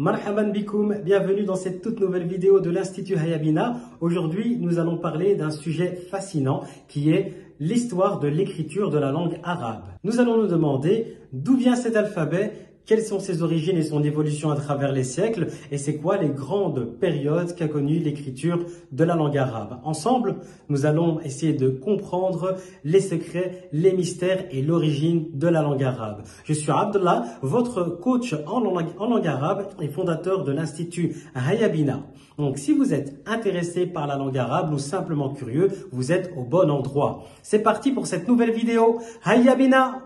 Marhaban bikoum, bienvenue dans cette toute nouvelle vidéo de l'Institut Hayabina. Aujourd'hui, nous allons parler d'un sujet fascinant qui est l'histoire de l'écriture de la langue arabe. Nous allons nous demander d'où vient cet alphabet, quelles sont ses origines et son évolution à travers les siècles, et c'est quoi les grandes périodes qu'a connues l'écriture de la langue arabe. Ensemble, nous allons essayer de comprendre les secrets, les mystères et l'origine de la langue arabe. Je suis Abdullah, votre coach en langue arabe et fondateur de l'Institut Hayabina. Donc, si vous êtes intéressé par la langue arabe ou simplement curieux, vous êtes au bon endroit. C'est parti pour cette nouvelle vidéo. Hayabina!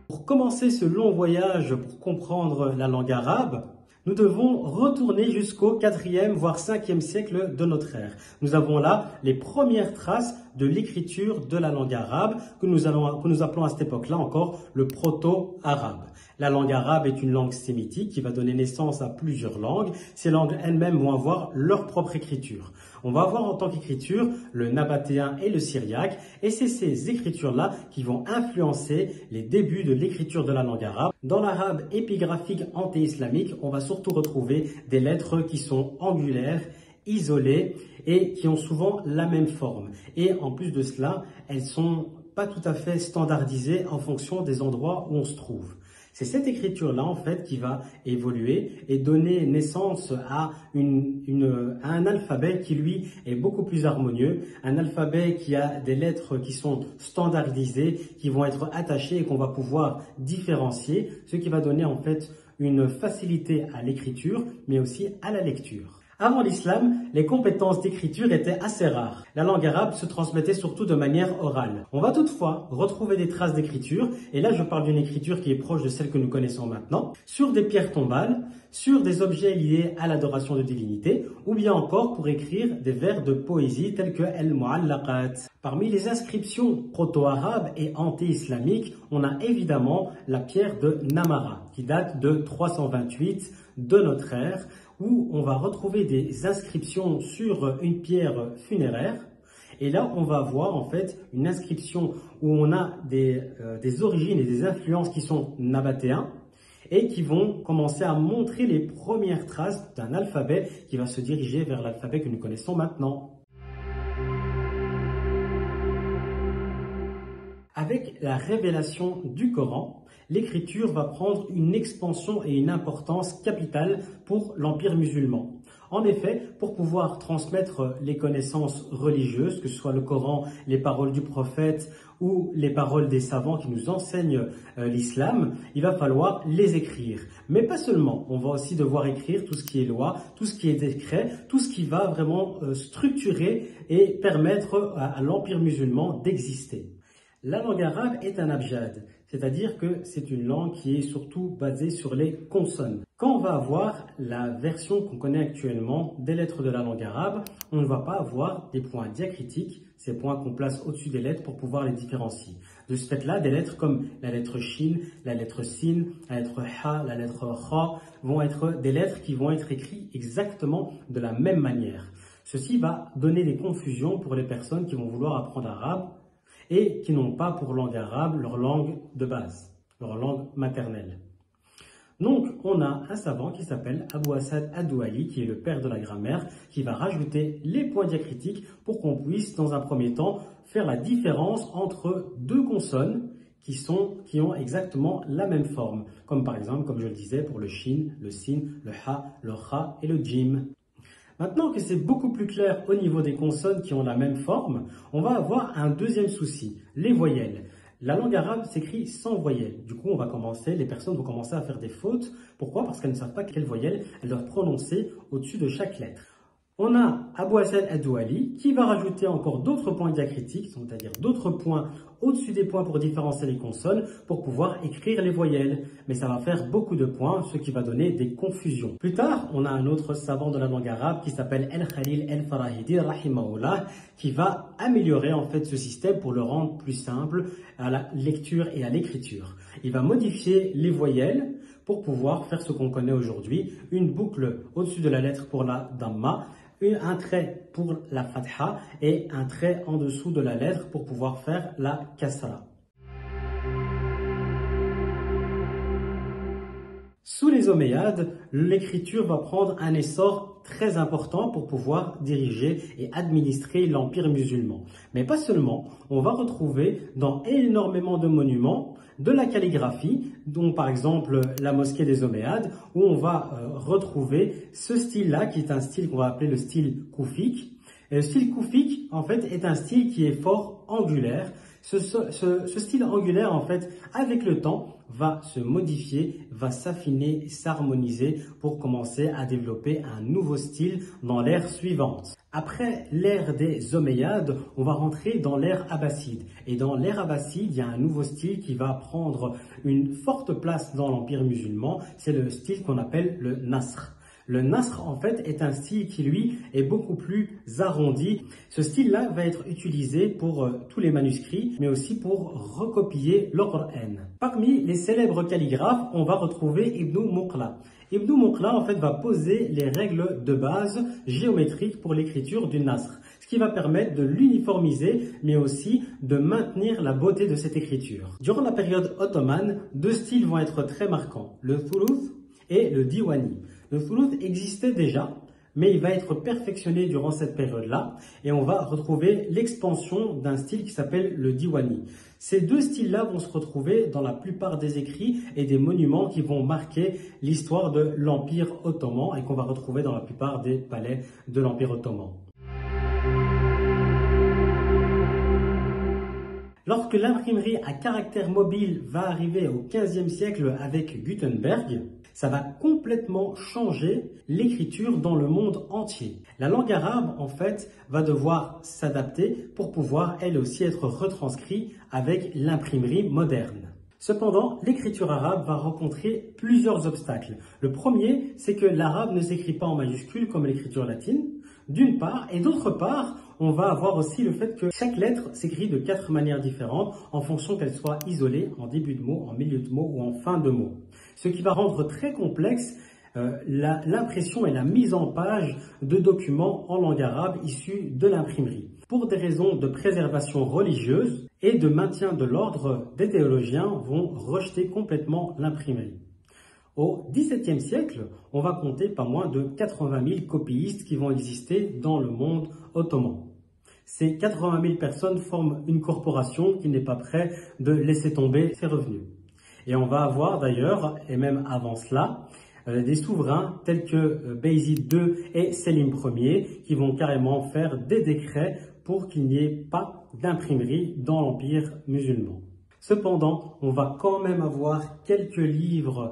Pour commencer ce long voyage pour comprendre la langue arabe, nous devons retourner jusqu'au 4e voire 5e siècle de notre ère. Nous avons là les premières traces de l'écriture de la langue arabe que nous appelons à cette époque-là encore le proto-arabe. La langue arabe est une langue sémitique qui va donner naissance à plusieurs langues. Ces langues elles-mêmes vont avoir leur propre écriture. On va avoir en tant qu'écriture le nabatéen et le syriaque, et c'est ces écritures-là qui vont influencer les débuts de l'écriture de la langue arabe. Dans l'arabe épigraphique anté-islamique, on va surtout retrouver des lettres qui sont angulaires, isolées et qui ont souvent la même forme. Et en plus de cela, elles sont pas tout à fait standardisées en fonction des endroits où on se trouve. C'est cette écriture-là, en fait, qui va évoluer et donner naissance à un alphabet qui, lui, est beaucoup plus harmonieux. Un alphabet qui a des lettres qui sont standardisées, qui vont être attachées et qu'on va pouvoir différencier, ce qui va donner, en fait, une facilité à l'écriture, mais aussi à la lecture. Avant l'islam, les compétences d'écriture étaient assez rares. La langue arabe se transmettait surtout de manière orale. On va toutefois retrouver des traces d'écriture, et là je parle d'une écriture qui est proche de celle que nous connaissons maintenant, sur des pierres tombales, sur des objets liés à l'adoration de divinités, ou bien encore pour écrire des vers de poésie tels que al-mu'allaqat. Parmi les inscriptions proto-arabes et anté-islamiques, on a évidemment la pierre de Namara, qui date de 328 de notre ère, où on va retrouver des inscriptions sur une pierre funéraire. Et là, on va voir en fait une inscription où on a des origines et des influences qui sont nabatéens et qui vont commencer à montrer les premières traces d'un alphabet qui va se diriger vers l'alphabet que nous connaissons maintenant. Avec la révélation du Coran, l'écriture va prendre une expansion et une importance capitale pour l'Empire musulman. En effet, pour pouvoir transmettre les connaissances religieuses, que ce soit le Coran, les paroles du prophète ou les paroles des savants qui nous enseignent l'islam, il va falloir les écrire. Mais pas seulement, on va aussi devoir écrire tout ce qui est loi, tout ce qui est décret, tout ce qui va vraiment structurer et permettre à l'Empire musulman d'exister. La langue arabe est un abjad, c'est-à-dire que c'est une langue qui est surtout basée sur les consonnes. Quand on va avoir la version qu'on connaît actuellement des lettres de la langue arabe, on ne va pas avoir des points diacritiques, ces points qu'on place au-dessus des lettres pour pouvoir les différencier. De ce fait-là, des lettres comme la lettre shin, la lettre sin, la lettre ha, la lettre kha vont être des lettres qui vont être écrites exactement de la même manière. Ceci va donner des confusions pour les personnes qui vont vouloir apprendre l'arabe et qui n'ont pas pour langue arabe leur langue de base, leur langue maternelle. Donc, on a un savant qui s'appelle Abu Asad ad-Duali, qui est le père de la grammaire, qui va rajouter les points diacritiques pour qu'on puisse, dans un premier temps, faire la différence entre deux consonnes qui ont exactement la même forme. Comme par exemple, comme je le disais, pour le shin, le sin, le ha, le kha et le jim. Maintenant que c'est beaucoup plus clair au niveau des consonnes qui ont la même forme, on va avoir un deuxième souci, les voyelles. La langue arabe s'écrit sans voyelles. Du coup, les personnes vont commencer à faire des fautes. Pourquoi? Parce qu'elles ne savent pas quelle voyelle elles doivent prononcer au-dessus de chaque lettre. On a Abu Asad ad-Duali qui va rajouter encore d'autres points diacritiques, c'est-à-dire d'autres points au-dessus des points pour différencier les consonnes pour pouvoir écrire les voyelles. Mais ça va faire beaucoup de points, ce qui va donner des confusions. Plus tard, on a un autre savant de la langue arabe qui s'appelle Al-Khalil al-Farahidi, rahimahullah, qui va améliorer en fait ce système pour le rendre plus simple à la lecture et à l'écriture. Il va modifier les voyelles pour pouvoir faire ce qu'on connaît aujourd'hui, une boucle au-dessus de la lettre pour la damma, un trait pour la fatha et un trait en dessous de la lettre pour pouvoir faire la kasra. Sous les Omeyyades, l'écriture va prendre un essor très important pour pouvoir diriger et administrer l'empire musulman. Mais pas seulement, on va retrouver dans énormément de monuments de la calligraphie, dont par exemple la mosquée des Omeyyades, où on va retrouver ce style-là, qui est un style qu'on va appeler le style koufique. Et le style koufique, en fait, est un style qui est fort angulaire. Ce style angulaire, en fait, avec le temps, va se modifier, va s'affiner, s'harmoniser pour commencer à développer un nouveau style dans l'ère suivante. Après l'ère des Omeyyades, on va rentrer dans l'ère abbasside. Et dans l'ère abbasside, il y a un nouveau style qui va prendre une forte place dans l'empire musulman. C'est le style qu'on appelle le Nasr. Le Nasr, en fait, est un style qui, lui, est beaucoup plus arrondi. Ce style-là va être utilisé pour tous les manuscrits, mais aussi pour recopier le Coran. Parmi les célèbres calligraphes, on va retrouver Ibn Muqla. Ibn Muqla, en fait, va poser les règles de base géométriques pour l'écriture du Nasr, ce qui va permettre de l'uniformiser, mais aussi de maintenir la beauté de cette écriture. Durant la période ottomane, deux styles vont être très marquants, le Thuluth et le Diwani. Le Thuluth existait déjà, mais il va être perfectionné durant cette période-là et on va retrouver l'expansion d'un style qui s'appelle le Diwani. Ces deux styles-là vont se retrouver dans la plupart des écrits et des monuments qui vont marquer l'histoire de l'Empire ottoman et qu'on va retrouver dans la plupart des palais de l'Empire ottoman. Lorsque l'imprimerie à caractère mobile va arriver au XVe siècle avec Gutenberg, ça va complètement changer l'écriture dans le monde entier. La langue arabe, en fait, va devoir s'adapter pour pouvoir, elle aussi, être retranscrite avec l'imprimerie moderne. Cependant, l'écriture arabe va rencontrer plusieurs obstacles. Le premier, c'est que l'arabe ne s'écrit pas en majuscule comme l'écriture latine, d'une part, et d'autre part, on va avoir aussi le fait que chaque lettre s'écrit de 4 manières différentes en fonction qu'elle soit isolée en début de mot, en milieu de mot ou en fin de mot. Ce qui va rendre très complexe l'impression et la mise en page de documents en langue arabe issus de l'imprimerie. Pour des raisons de préservation religieuse et de maintien de l'ordre, des théologiens vont rejeter complètement l'imprimerie. Au XVIIe siècle, on va compter pas moins de 80 000 copyistes qui vont exister dans le monde ottoman. Ces 80 000 personnes forment une corporation qui n'est pas prête de laisser tomber ses revenus. Et on va avoir d'ailleurs, et même avant cela, des souverains tels que Bayezid II et Selim Ier qui vont carrément faire des décrets pour qu'il n'y ait pas d'imprimerie dans l'empire musulman. Cependant, on va quand même avoir quelques livres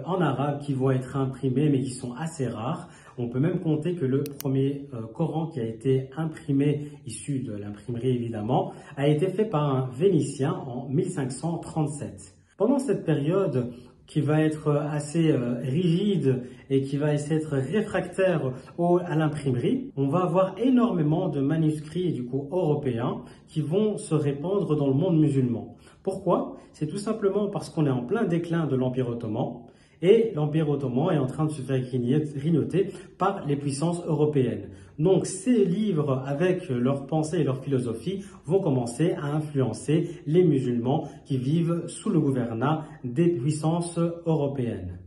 en arabe qui vont être imprimés mais qui sont assez rares. On peut même compter que le premier Coran qui a été imprimé, issu de l'imprimerie évidemment, a été fait par un Vénitien en 1537. Pendant cette période qui va être assez rigide et qui va être réfractaire à l'imprimerie, on va avoir énormément de manuscrits du coup européens qui vont se répandre dans le monde musulman. Pourquoi? C'est tout simplement parce qu'on est en plein déclin de l'Empire ottoman et l'Empire ottoman est en train de se faire grignoter par les puissances européennes. Donc ces livres, avec leurs pensées et leur philosophie, vont commencer à influencer les musulmans qui vivent sous le gouvernail des puissances européennes.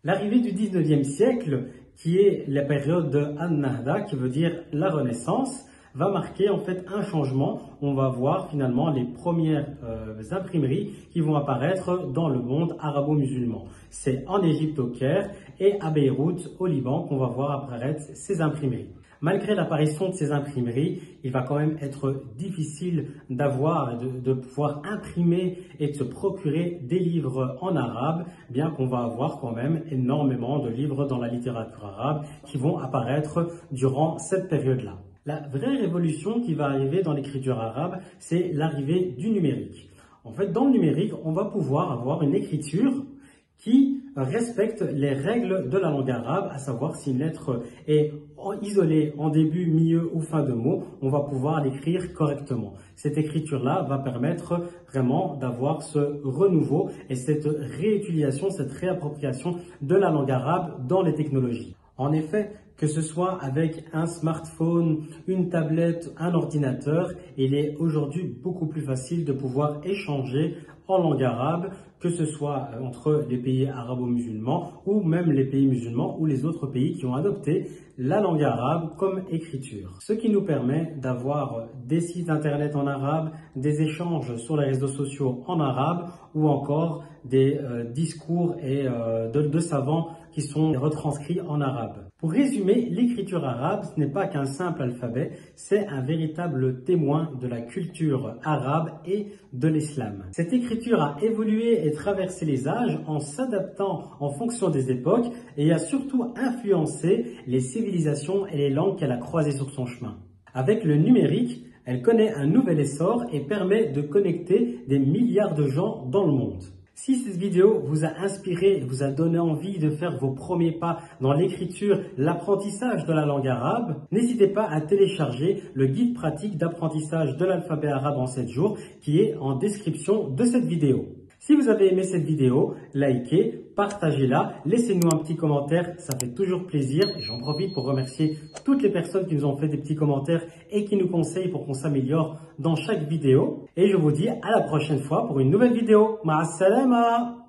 L'arrivée du 19e siècle, qui est la période de An-Nahda, qui veut dire la Renaissance, va marquer en fait un changement. On va voir finalement les premières imprimeries qui vont apparaître dans le monde arabo-musulman. C'est en Égypte au Caire et à Beyrouth au Liban qu'on va voir apparaître ces imprimeries. Malgré l'apparition de ces imprimeries, il va quand même être difficile d'avoir, de pouvoir imprimer et de se procurer des livres en arabe, bien qu'on va avoir quand même énormément de livres dans la littérature arabe qui vont apparaître durant cette période-là. La vraie révolution qui va arriver dans l'écriture arabe, c'est l'arrivée du numérique. En fait, dans le numérique, on va pouvoir avoir une écriture qui respecte les règles de la langue arabe, à savoir si une lettre est isolée en début, milieu ou fin de mot, on va pouvoir l'écrire correctement. Cette écriture-là va permettre vraiment d'avoir ce renouveau et cette réutilisation, cette réappropriation de la langue arabe dans les technologies. En effet, que ce soit avec un smartphone, une tablette, un ordinateur, il est aujourd'hui beaucoup plus facile de pouvoir échanger en langue arabe, que ce soit entre les pays arabo-musulmans ou même les pays musulmans ou les autres pays qui ont adopté la langue arabe comme écriture. Ce qui nous permet d'avoir des sites internet en arabe, des échanges sur les réseaux sociaux en arabe ou encore des discours et de savants qui sont retranscrits en arabe. Pour résumer, l'écriture arabe, ce n'est pas qu'un simple alphabet, c'est un véritable témoin de la culture arabe et de l'islam. Cette écriture a évolué et traversé les âges en s'adaptant en fonction des époques et a surtout influencé les civilisations et les langues qu'elle a croisées sur son chemin. Avec le numérique, elle connaît un nouvel essor et permet de connecter des milliards de gens dans le monde. Si cette vidéo vous a inspiré et vous a donné envie de faire vos premiers pas dans l'écriture, l'apprentissage de la langue arabe, n'hésitez pas à télécharger le guide pratique d'apprentissage de l'alphabet arabe en 7 jours qui est en description de cette vidéo. Si vous avez aimé cette vidéo, likez, partagez-la, laissez-nous un petit commentaire, ça fait toujours plaisir. J'en profite pour remercier toutes les personnes qui nous ont fait des petits commentaires et qui nous conseillent pour qu'on s'améliore dans chaque vidéo. Et je vous dis à la prochaine fois pour une nouvelle vidéo. Ma'as salama!